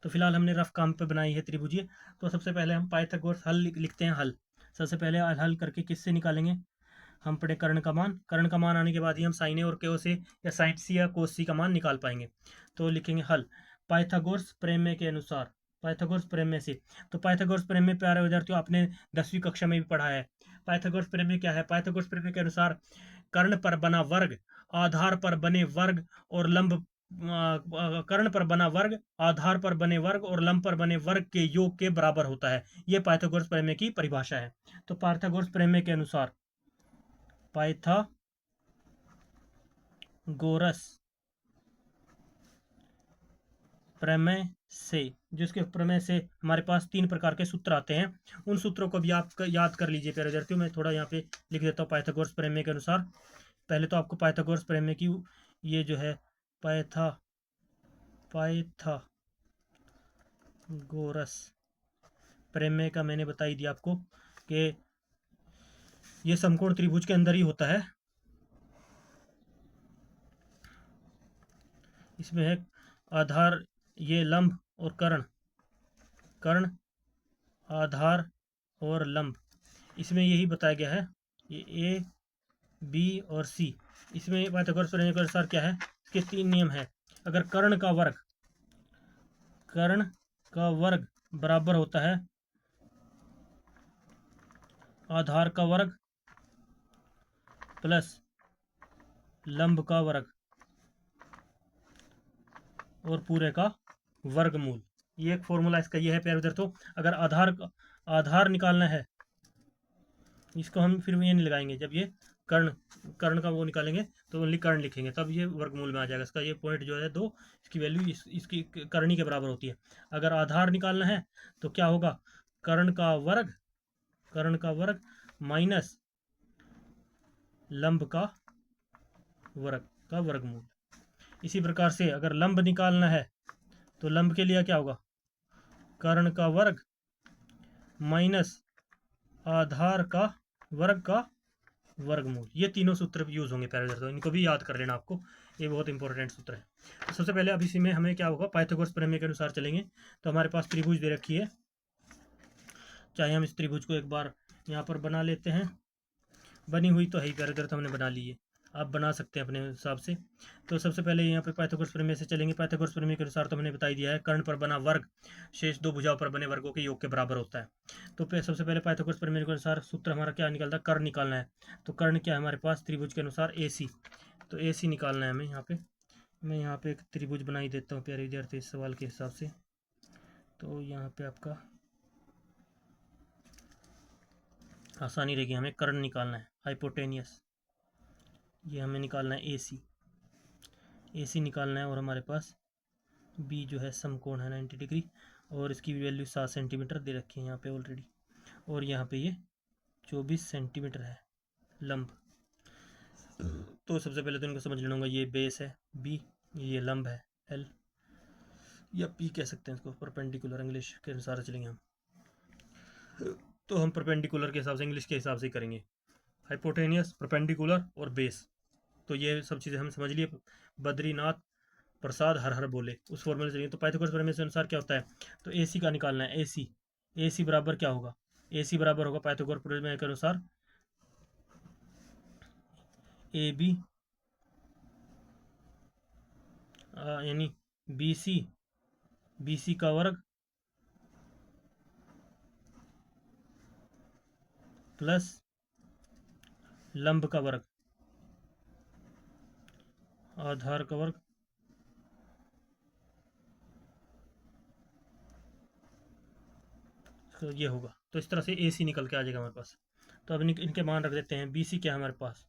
तो फिलहाल हमने रफ काम पर बनाई है त्रिभुजीय। तो सबसे पहले हम पाइथागोरस हल लिखते हैं। हल सबसे पहले हल करके किससे निकालेंगे, हम पढ़े कर्ण का मान। कर्ण का मान आने के बाद ही हम साइन ए और को से या साइन सी या कोस सी का मान निकाल पाएंगे। तो लिखेंगे हल पाइथागोरस प्रमेय के अनुसार, पाइथागोरस प्रमेय से। तो पाइथागोरस प्रमेय प्यारे विद्यार्थियों आपने 10वीं कक्षा में भी पढ़ा है। पाइथागोरस प्रमेय क्या है, पाइथागोरस प्रमेय के अनुसार कर्ण पर बना वर्ग, आधार पर बने वर्ग और लंब, कर्ण पर बना वर्ग, आधार पर बने वर्ग और लंब पर बने वर्ग के योग के बराबर होता है। यह पाइथागोरस प्रमेय की परिभाषा है। तो पाइथागोरस प्रमेय के अनुसार पाइथागोरस प्रमेय से, जिसके प्रमेय से हमारे पास 3 प्रकार के सूत्र आते हैं, उन सूत्रों को भी आप याद कर लीजिए प्यारे विद्यार्थियों। मैं थोड़ा यहाँ पे लिख देता हूँ पाइथागोरस प्रमेय के अनुसार। पहले तो आपको पाइथागोरस प्रमेय की ये जो है पाइथागोरस प्रमेय का मैंने बता ही दिया आपको कि ये समकोण त्रिभुज के अंदर ही होता है। इसमें है आधार, ये लंब और कर्ण, कर्ण आधार और लंब, इसमें यही बताया गया है। ये ए बी और सी, इसमें पाइथागोरस प्रमेय के अनुसार क्या है, इसके 3 नियम है। अगर कर्ण का वर्ग बराबर होता है आधार का वर्ग प्लस लंब का वर्ग और पूरे का वर्गमूल, ये एक फॉर्मूला इसका ये है प्यारे विद्यार्थियों। अगर आधार निकालना है, इसको हम फिर ये नहीं लगाएंगे, जब ये कर्ण का वो निकालेंगे तो ओनली कर्ण लिखेंगे, तब ये वर्गमूल में आ जाएगा। इसका ये पॉइंट जो है 2, इसकी वैल्यू इसकी करणी के बराबर होती है। अगर आधार निकालना है तो क्या होगा, कर्ण का वर्ग माइनस लंब का वर्ग का वर्गमूल। इसी प्रकार से अगर लंब निकालना है तो लंब के लिए क्या होगा, कर्ण का वर्ग माइनस आधार का वर्ग का वर्गमूल। ये तीनों सूत्र यूज होंगे प्यारे विद्यार्थियों, इनको भी याद कर लेना आपको, ये बहुत इंपॉर्टेंट सूत्र है। तो सबसे पहले अब इसी में हमें क्या होगा, पाइथागोरस प्रमेय के अनुसार चलेंगे। तो हमारे पास त्रिभुज दे रखी है, चाहे हम इस त्रिभुज को एक बार यहाँ पर बना लेते हैं। बनी हुई तो है ही प्यारे विद्यार्थियों, हमने बना ली है, आप बना सकते हैं अपने हिसाब से। तो सबसे पहले यहाँ पे पाइथागोरस प्रमेय से चलेंगे। पाइथागोरस प्रमेय के अनुसार तो हमने बता दिया है, कर्ण पर बना वर्ग शेष 2 भुजाओं पर बने वर्गों के योग के बराबर होता है। तो सबसे पहले पाइथागोरस प्रमेय के अनुसार सूत्र हमारा क्या निकलता है, कर्ण निकालना है। तो कर्ण क्या है हमारे पास, त्रिभुज के अनुसार AC। तो AC निकालना है हमें। यहाँ पे मैं यहाँ पे एक त्रिभुज बना ही देता हूँ प्यारे विद्यार्थी इस सवाल के हिसाब से। तो यहाँ पे आपका आसानी रहेगी, हमें कर्ण निकालना है, हाइपोटेनियस, ये हमें निकालना है AC निकालना है। और हमारे पास B जो है समकोण है 90 डिग्री, और इसकी वैल्यू 7 सेंटीमीटर दे रखी है यहाँ पे ऑलरेडी, और यहाँ पे ये 24 सेंटीमीटर है लंब। तो सबसे पहले तो इनको समझ लेना होगा, ये बेस है B, ये लंब है L, या P कह सकते हैं इसको, परपेंडिकुलर इंग्लिश के अनुसार चलेंगे हम। तो हम परपेंडिकुलर के हिसाब से, इंग्लिश के हिसाब से करेंगे, हाइपोटेनियस, परपेंडिकुलर और बेस। तो ये सब चीज़ें हम समझ लिए। बद्रीनाथ प्रसाद हर हर बोले, उस फॉर्मूले से। तो पाइथागोरस प्रमेय के अनुसार क्या होता है, तो AC का निकालना है। AC बराबर क्या होगा, AC बराबर होगा पाइथागोरस प्रमेय के अनुसार AB यानी BC का वर्ग प्लस लंब का वर्ग आधार का वर्ग तो ये होगा। तो इस तरह से AC निकल के आ जाएगा हमारे पास। तो अब इनके मान रख देते हैं। BC क्या है हमारे पास,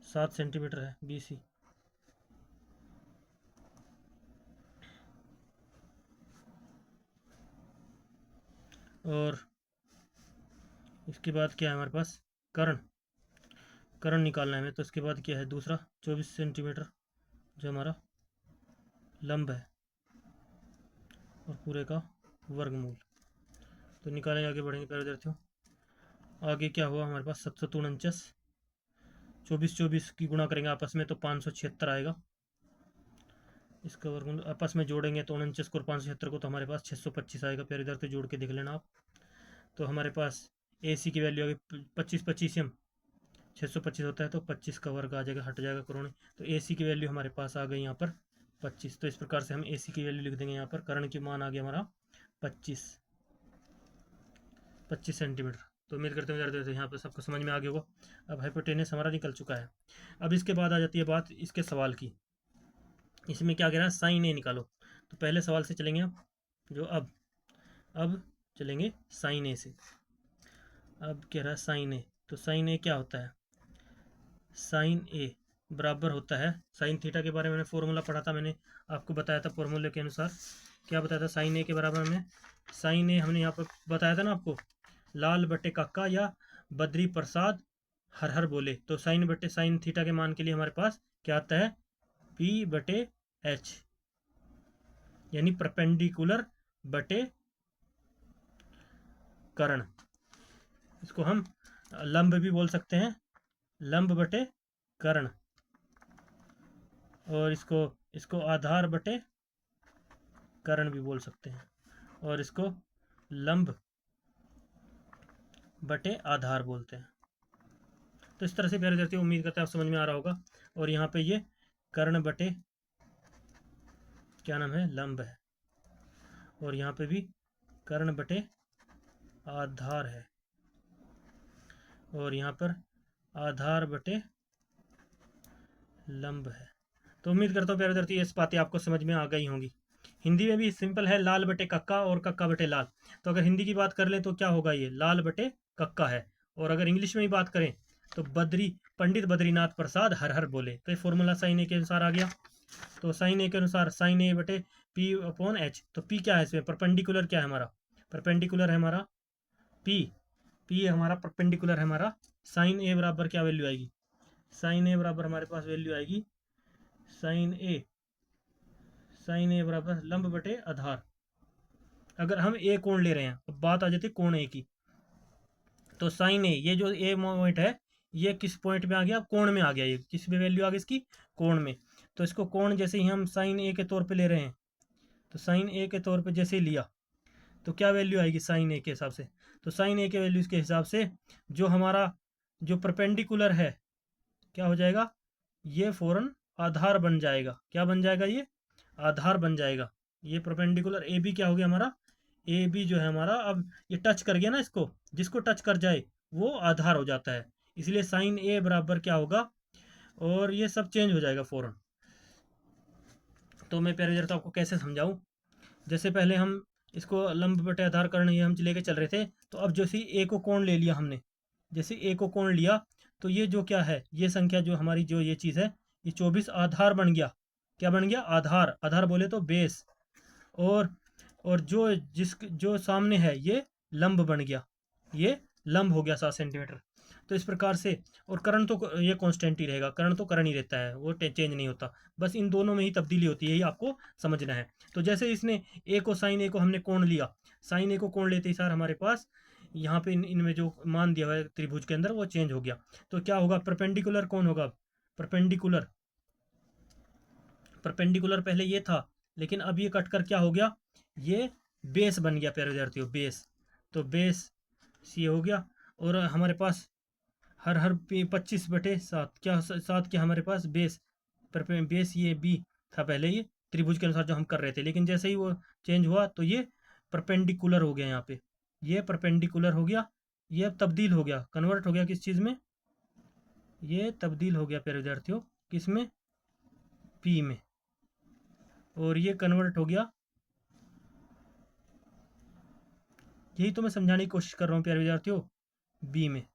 7 सेंटीमीटर है BC, और इसके बाद क्या है हमारे पास, कर्ण निकालना है हमें। तो इसके बाद क्या है दूसरा 24 सेंटीमीटर जो हमारा लंब है और पूरे का वर्गमूल। तो निकालेंगे, आगे बढ़ेंगे प्यारे विद्यार्थियों। आगे क्या हुआ हमारे पास 749, 24 की गुणा करेंगे आपस में तो 576 आएगा। इसका वर्गमूल आपस में जोड़ेंगे तो 49 को और 576 को, तो हमारे पास 625 आएगा। प्यारे विद्यार्थियों जोड़ के देख लेना आप। तो हमारे पास ए सी की वैल्यू आ गई 25 625 होता है तो 25 का वर्ग आ जाएगा, हट जाएगा करोड़। तो ए सी की वैल्यू हमारे पास आ गई यहाँ पर 25। तो इस प्रकार से हम ए सी की वैल्यू लिख देंगे यहाँ पर। कर्ण की मान आ गया हमारा 25 सेंटीमीटर। तो उम्मीद करते हैं यहाँ पर सबको समझ में आ गया होगा। अब हाइपोटेनस हमारा निकल चुका है। अब इसके बाद आ जाती है बात इसके सवाल की। इसमें क्या कह रहा है, साइन ए निकालो। तो पहले सवाल से चलेंगे अब, जो अब चलेंगे साइन ए से। अब कह रहा है साइन ए, तो साइन ए क्या होता है, साइन ए बराबर होता है साइन थीटा के बारे में मैंने फॉर्मूला पढ़ा था, मैंने आपको बताया था फॉर्मूले के अनुसार। क्या बताया था साइन ए के बराबर में, साइन ए हमने यहाँ पर बताया था ना आपको, लाल बटे काका या बद्री प्रसाद हर हर बोले। तो साइन बटे साइन थीटा के मान के लिए हमारे पास क्या आता है, पी बटे एच, यानी परपेंडिकुलर बटे कर्ण। इसको हम लंब भी बोल सकते हैं, लंब बटे कर्ण। और इसको आधार बटे कर्ण भी बोल सकते हैं, और इसको लंब बटे आधार बोलते हैं। तो इस तरह से प्यारे विद्यार्थियों उम्मीद करते हैं आप समझ में आ रहा होगा। और यहाँ पे ये कर्ण बटे क्या नाम है, लंब है, और यहाँ पे भी कर्ण बटे आधार है, और यहाँ पर आधार बटे लंब है। तो उम्मीद करता हूँ प्यारे विद्यार्थी ये बातें आपको समझ में आ गई होंगी। हिंदी में भी सिंपल है, लाल बटे कक्का और कक्का बटे लाल। तो अगर हिंदी की बात कर ले तो क्या होगा, ये लाल बटे कक्का है। और अगर इंग्लिश में ही बात करें तो पंडित बद्रीनाथ प्रसाद हर हर बोले। तो ये फॉर्मूला साइन ए के अनुसार आ गया। तो साइन ए के अनुसार साइन ए बटे पी अपॉन एच। तो पी क्या है इसमें, परपेंडिकुलर क्या है हमारा, परपेंडिकुलर है हमारा पी हमारा परपेंडिकुलर है हमारा। साइन ए बराबर क्या वैल्यू आएगी, साइन ए बराबर हमारे पास वैल्यू आएगी साइन ए बराबर लंब बटे आधार। अगर हम ए कोण ले रहे हैं, अब बात आ जाती है कोण ए की। तो साइन ए, ये जो ए पॉइंट है ये किस पॉइंट में आ गया, कोण में आ गया। ये किस में वैल्यू आ गई इसकी, कोण में। तो इसको कोण जैसे ही हम साइन ए के तौर पे ले रहे हैं, तो साइन ए के तौर पे जैसे ही लिया तो क्या वैल्यू आएगी साइन ए के हिसाब से। तो साइन ए के वैल्यूज के हिसाब से जो हमारा जो परपेंडिकुलर है क्या हो जाएगा, ये फौरन आधार बन जाएगा। क्या बन जाएगा, ये आधार बन जाएगा। ये परपेंडिकुलर ए बी क्या हो गया हमारा, ए बी जो है हमारा, अब ये टच कर गया ना इसको, जिसको टच कर जाए वो आधार हो जाता है। इसलिए साइन ए बराबर क्या होगा, और ये सब चेंज हो जाएगा फौरन। तो मैं प्यारे विद्यार्थी आपको कैसे समझाऊं, जैसे पहले हम इसको लंब बटे आधार कर्ण ये हम लेके चल रहे थे। तो अब जैसे ए को कोण ले लिया हमने, जैसे ए को कोण लिया तो ये जो क्या है, ये संख्या जो हमारी जो ये चीज़ है, ये 24 आधार बन गया। क्या बन गया, आधार। आधार बोले तो बेस। और जो सामने है ये लंब बन गया, ये लंब हो गया 7 सेंटीमीटर। तो इस प्रकार से, और कर्ण तो ये कांस्टेंट ही रहेगा, कर्ण तो कर्ण ही रहता है, वो चेंज नहीं होता। बस इन दोनों में ही तब्दीली होती है, यही आपको समझना है। तो जैसे इसने साइन ए को हमने कोण लिया, साइन ए को कोण लेते ही सर हमारे पास यहाँ पे इनमें जो मान दिया हुआ है त्रिभुज के अंदर वो चेंज हो गया। तो क्या होगा, परपेंडिकुलर कौन होगा, परपेंडिकुलर पहले ये था, लेकिन अब ये कट कर क्या हो गया, ये बेस बन गया प्यारे विद्यार्थियों, बेस। तो बेस सी हो गया। और हमारे पास हर 25/7 क्या 7 क्या हमारे पास बेस, पर बेस ये बी था पहले, ये त्रिभुज के अनुसार जो हम कर रहे थे, लेकिन जैसे ही वो चेंज हुआ तो ये परपेंडिकुलर हो गया। यहाँ पे ये परपेंडिकुलर हो गया, ये अब तब्दील हो गया, कन्वर्ट हो गया किस चीज़ में, ये तब्दील हो गया प्यारे विद्यार्थियों किस में, पी में। और ये कन्वर्ट हो गया, यही तो मैं समझाने की कोशिश कर रहा हूँ प्यारे विद्यार्थियों, बी में।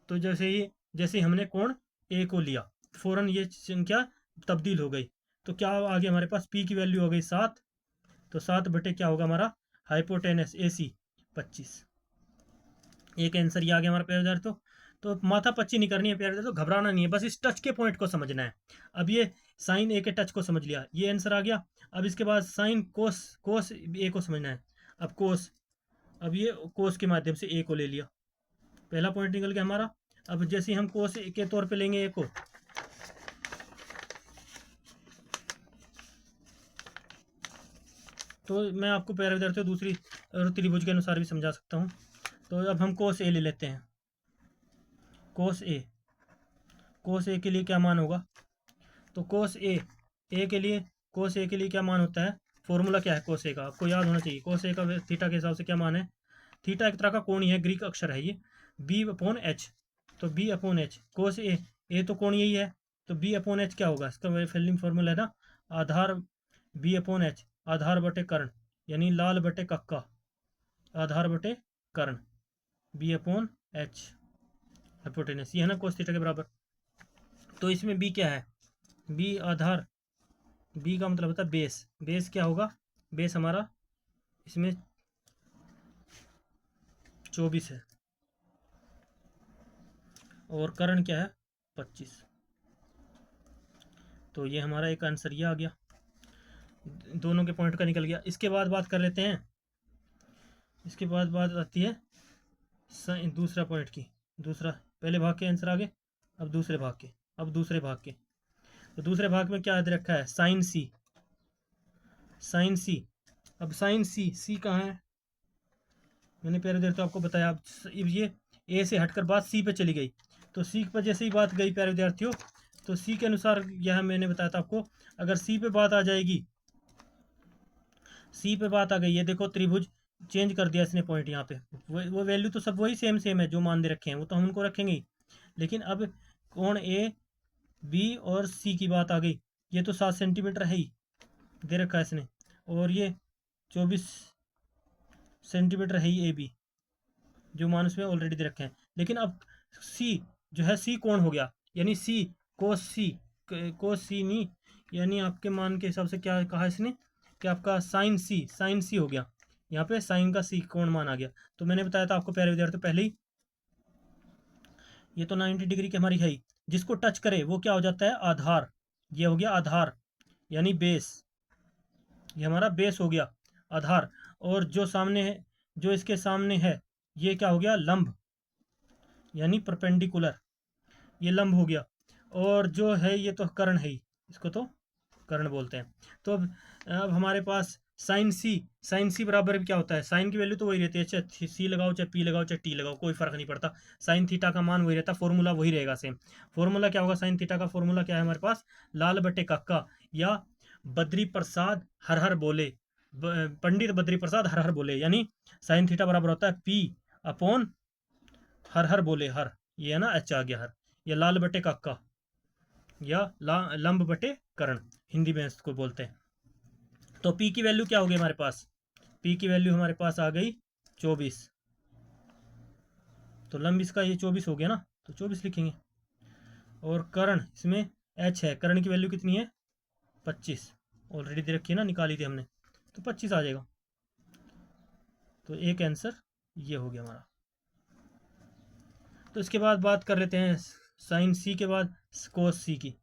तो जैसे ही हमने कोण ए को लिया फौरन ये संख्या तब्दील हो गई। तो क्या आ गया हमारे पास, पी की वैल्यू हो गई 7। तो 7 बटे क्या होगा हमारा हाइपोटेनस ए सी, 25। एक आंसर ये आ गया हमारा प्यारे विद्यार्थियों। तो माथा पच्ची नहीं करनी है प्यारे विद्यार्थियों, घबराना नहीं है, बस इस टच के पॉइंट को समझना है। अब ये साइन ए के टच को समझ लिया, ये आंसर आ गया। अब इसके बाद साइन कोस कोस ए को समझना है। अब कोस, अब ये कोस के माध्यम से ए को ले लिया, पहला पॉइंट निकल गया हमारा। अब जैसे हम कोस के तौर पे लेंगे ए को, तो मैं आपको प्यारे विद्यार्थियों दूसरी त्रिभुज के अनुसार भी समझा सकता हूँ। तो अब हम कोस ए ले लेते हैं। कोस ए, कोस ए के लिए क्या मान होगा? तो कोस ए के लिए, कोस ए के लिए क्या मान होता है? फॉर्मूला क्या है कोस ए का? आपको याद होना चाहिए। कोस ए का थीटा के हिसाब से क्या मान है? थीटा एक तरह का कोण ही है, ग्रीक अक्षर है ये, बी अपॉन एच। तो बी अपॉन एच, कोस ए तो कोण यही है, तो बी अपॉन एच क्या होगा? इसका फिल्म फॉर्मूला है ना, आधार बी अपॉन एच, आधार बटे कर्ण, यानी लाल बटे कक्का, आधार बटे कर्ण, बी अपॉन एच हाइपोटेनस, ये है ना कोस थीटा के बराबर। तो इसमें बी क्या है? बी आधार, बी का मतलब होता है बेस, बेस क्या होगा? बेस हमारा इसमें 24 है, और कर्ण क्या है? 25। तो ये हमारा एक आंसर ये आ गया, दोनों के पॉइंट का निकल गया। इसके बाद बात कर लेते हैं, इसके बाद बात आती है दूसरा पॉइंट की। दूसरा, पहले भाग के आंसर आ गए, अब दूसरे भाग के, अब दूसरे भाग के। तो दूसरे भाग में क्या याद रखा है? साइन सी, साइन सी। अब साइन सी, सी कहाँ है? मैंने प्यारे देर तो आपको बताया। अब ये ए से हटकर बात सी पे चली गई, तो सी पर जैसे ही बात गई प्यारे विद्यार्थियों, तो सी के अनुसार यह मैंने बताया था आपको, अगर सी पे बात आ जाएगी, सी पे बात आ गई, ये देखो त्रिभुज चेंज कर दिया इसने पॉइंट यहाँ पे, वो वैल्यू तो सब वही सेम सेम है जो मान दे रखे हैं, वो तो हम उनको रखेंगे ही, लेकिन अब कोण ए बी और सी की बात आ गई। ये तो 7 सेंटीमीटर है ही, दे रखा है इसने, और ये 24 सेंटीमीटर है ही ए बी, जो मान उसमें ऑलरेडी दे रखे हैं। लेकिन अब सी जो है, सी कोण हो गया, यानी सी कोस सी, कोस सी नहीं, यानी आपके मान के हिसाब से क्या कहा इसने कि आपका साइन सी, साइन सी हो गया, यहाँ पे साइन का सी कोण मान आ गया। तो मैंने बताया था आपको प्यारे विद्यार्थी पहले ही, ये तो 90 डिग्री की हमारी है ही, जिसको टच करे वो क्या हो जाता है? आधार। ये हो गया आधार, यानी बेस, ये हमारा बेस हो गया, आधार। और जो सामने है, जो इसके सामने है, ये क्या हो गया? लंब, यानी परपेंडिकुलर, ये लंब हो गया। और जो है ये तो कर्ण है ही, इसको तो कर्ण बोलते हैं। तो अब हमारे पास साइन सी, साइन सी बराबर क्या होता है? साइन की वैल्यू तो वही रहती है, चाहे सी लगाओ, चाहे पी लगाओ, चाहे टी लगाओ, कोई फर्क नहीं पड़ता, साइन थीटा का मान वही रहता, फॉर्मूला वही रहेगा सेम। फॉर्मूला क्या होगा साइन थीटा का? फॉर्मूला क्या है हमारे पास? लाल बटे काका, या बद्री प्रसाद हर हर बोले, पंडित बद्री प्रसाद हर हर बोले, यानी साइन थीटा बराबर होता है पी अपॉन हर हर बोले हर, ये है ना एच आ गया हर, या लाल बटे काका, या लंब बटे कर्ण, हिंदी में इसको बोलते हैं। तो P की वैल्यू क्या होगी हमारे पास? P की वैल्यू हमारे पास आ गई 24, तो लंब इसका ये 24 हो गया ना, तो 24 लिखेंगे। और कर्ण इसमें H है, कर्ण की वैल्यू कितनी है? 25, ऑलरेडी दे रखी है ना, निकाली थी हमने, तो 25 आ जाएगा। तो एक आंसर ये हो गया हमारा। तो इसके बाद बात कर लेते हैं साइन सी के बाद कोस सी की।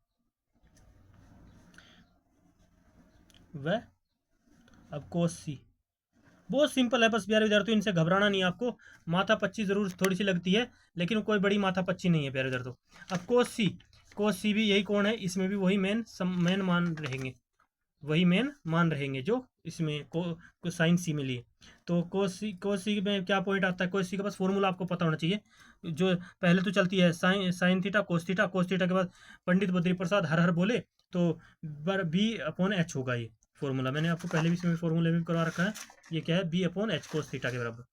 वह अब कोस सी बहुत सिंपल है, बस प्यारे विद्यार्थियों इनसे घबराना नहीं है आपको। माथा पच्ची जरूर थोड़ी सी लगती है, लेकिन कोई बड़ी माथा पच्ची नहीं है प्यारे विद्यार्थियों। अब कोस सी भी यही कोण है, इसमें भी वही मेन मान रहेंगे, वही मेन मान रहेंगे जो इसमें को साइन सी में लिए। तो कोस सी में क्या पॉइंट आता है? कोस सी के पास फॉर्मूला आपको पता होना चाहिए, जो पहले तो चलती है साइन थीटा कोस थीटा, कोस थीटा के बाद पंडित बद्री प्रसाद हर हर बोले, तो बी अपॉन एच होगा ये फॉर्मूला, मैंने आपको पहले भी इसमें फॉर्मूला भी करवा रखा है। ये क्या है? B upon H cos theta के बराबर,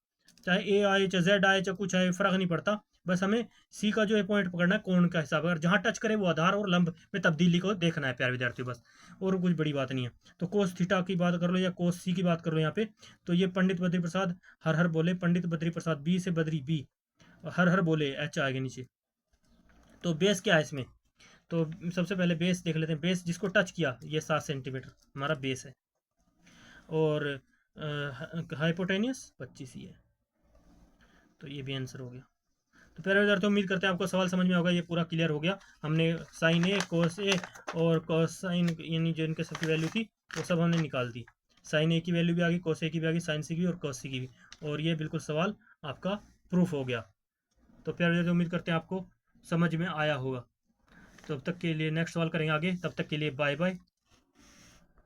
चाहे ए आए चाहे जेड आए चाहे कुछ आए, फर्क नहीं पड़ता, बस हमें सी का जो है पॉइंट पकड़ना है कोण का हिसाब, अगर जहाँ टच करे वो आधार और लंब में तब्दीली को देखना है प्यारे विद्यार्थियों, बस, और कुछ बड़ी बात नहीं है। तो कोस थीटा की बात कर लो या कोस सी की बात कर लो यहाँ पे, तो ये पंडित बद्री प्रसाद हर हर बोले, पंडित बद्री प्रसाद बी से बद्री बी, हर हर बोले एच आएगा नीचे। तो बेस क्या है इसमें? तो सबसे पहले बेस देख लेते हैं। बेस जिसको टच किया, ये 7 सेंटीमीटर हमारा बेस है, और हाइपोटेनियस 25 ही है। तो ये भी आंसर हो गया। तो प्यारे विद्यार्थियों, उम्मीद करते हैं आपको सवाल समझ में होगा, ये पूरा क्लियर हो गया। हमने साइन ए, कोस ए और कोस साइन यानी जो इनके सबकी वैल्यू थी वो सब हमने निकाल दी। साइन ए की वैल्यू भी आ गई, कोस ए की भी आ गई, साइन सी की भी और कोस सी की भी, और ये बिल्कुल सवाल आपका प्रूफ हो गया। तो प्यारे विद्यार्थियों, उम्मीद करते हैं आपको समझ में आया होगा। तो तब तक के लिए नेक्स्ट सवाल करेंगे आगे, तब तक के लिए बाय बाय।